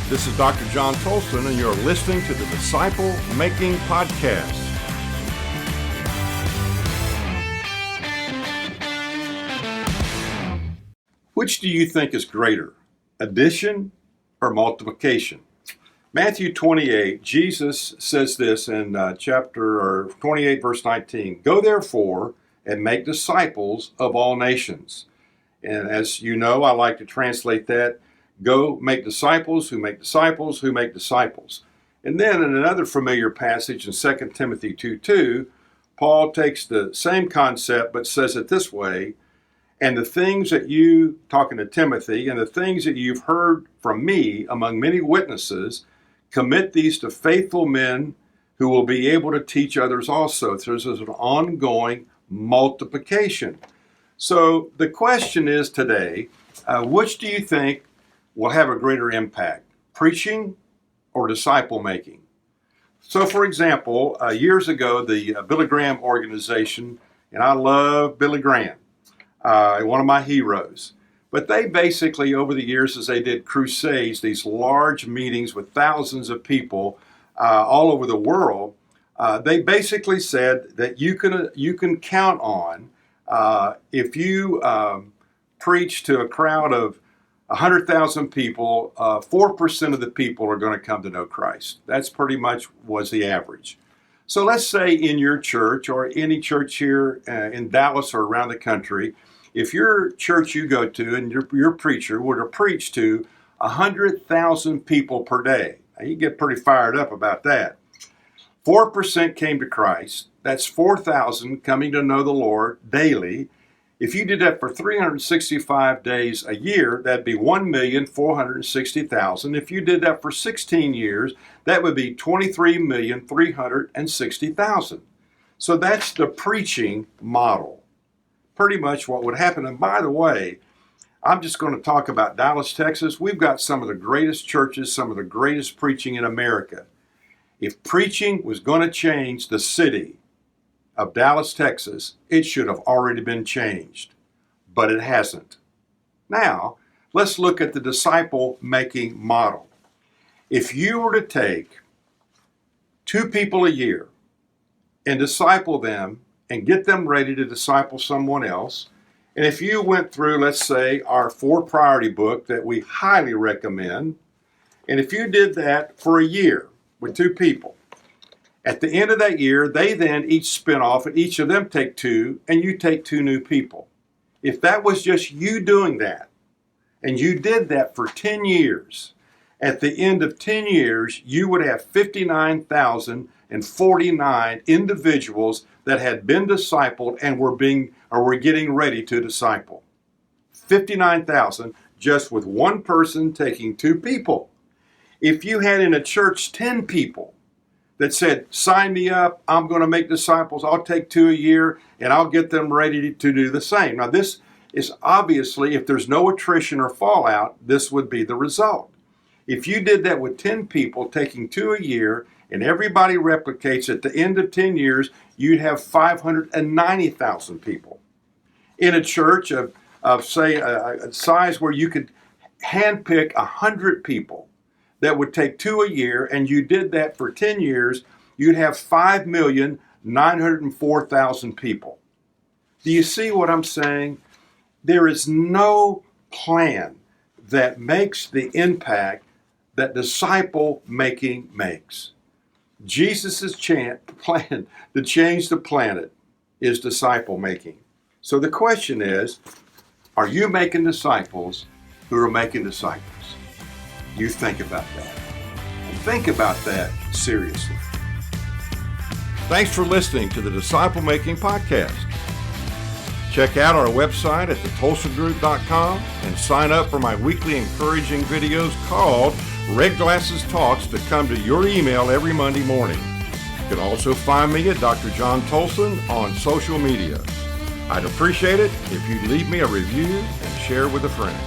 This is Dr. John Tolson, and you're listening to the Disciple Making Podcast. Which do you think is greater, addition or multiplication? Matthew 28, Jesus says this in chapter 28, verse 19. Go therefore and make disciples of all nations. And as you know, I like to translate that, go make disciples who make disciples who make disciples. And then in another familiar passage in 2 Timothy 2:2, Paul takes the same concept but says it this way, and the things that you, talking to Timothy, and the things that you've heard from me among many witnesses, commit these to faithful men who will be able to teach others also. So there's an ongoing multiplication. So the question is today, which do you think will have a greater impact, preaching or disciple making? So for example, years ago, the Billy Graham organization, and I love Billy Graham, one of my heroes, but they basically over the years as they did crusades, these large meetings with thousands of people all over the world, they basically said that you can count on if you preach to a crowd of 100,000 people, 4% of the people are going to come to know Christ. That's pretty much was the average. So let's say in your church or any church here in Dallas or around the country, if your church you go to and your preacher were to preach to 100,000 people per day, now you get pretty fired up about that. 4% came to Christ. That's 4,000 coming to know the Lord daily. If you did that for 365 days a year, that'd be 1,460,000. If you did that for 16 years, that would be 23,360,000. So that's the preaching model. Pretty much what would happen. And by the way, I'm just going to talk about Dallas, Texas. We've got some of the greatest churches, some of the greatest preaching in America. If preaching was going to change the city of Dallas, Texas, it should have already been changed, but it hasn't. Now, let's look at the disciple-making model. If you were to take 2 people a year and disciple them and get them ready to disciple someone else, and if you went through, let's say, our 4 priority book that we highly recommend, and if you did that for a year with 2 people, at the end of that year, they then each spin off and each of them take 2 and you take 2 new people. If that was just you doing that and you did that for 10 years, at the end of 10 years, you would have 59,049 individuals that had been discipled and were getting ready to disciple. 59,000 just with one person taking 2 people. If you had in a church 10 people that said, sign me up, I'm going to make disciples, I'll take 2 a year, and I'll get them ready to do the same. Now this is obviously, if there's no attrition or fallout, this would be the result. If you did that with 10 people, taking 2 a year, and everybody replicates at the end of 10 years, you'd have 590,000 people. In a church of say, a size where you could handpick 100 people, that would take 2 a year, and you did that for 10 years, you'd have 5,904,000 people. Do you see what I'm saying? There is no plan that makes the impact that disciple making makes. Jesus' plan to change the planet is disciple making. So the question is, are you making disciples who are making disciples? You think about that. And think about that seriously. Thanks for listening to the Disciple Making Podcast. Check out our website at thetolsongroup.com and sign up for my weekly encouraging videos called Red Glasses Talks that come to your email every Monday morning. You can also find me at Dr. John Tolson on social media. I'd appreciate it if you'd leave me a review and share with a friend.